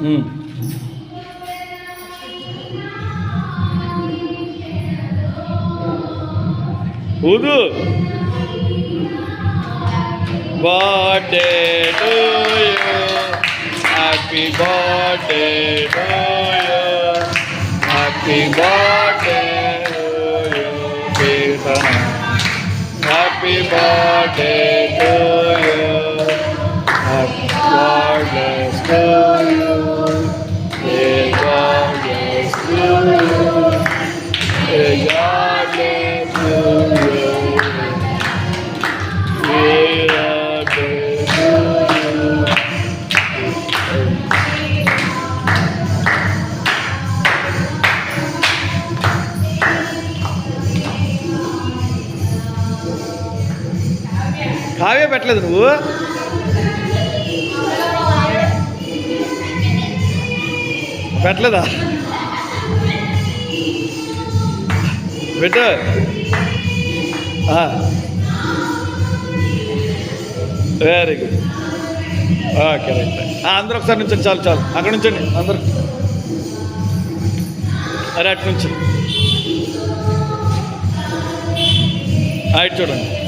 ఊదు. Birthday to you, happy birthday to you, happy birthday to you, happy birthday to you, happy birthday to you, God bless you, God bless you. కావే పెట్టలేదు నువ్వు. పెట్టలేదా? పెట్టు. Very good. Okay right. అందరూ ఒకసారి నుంచండి. చాలు చాలు, అక్కడ నుంచండి అందరూ. అరే అటు నుంచి. ఇటు చూడండి.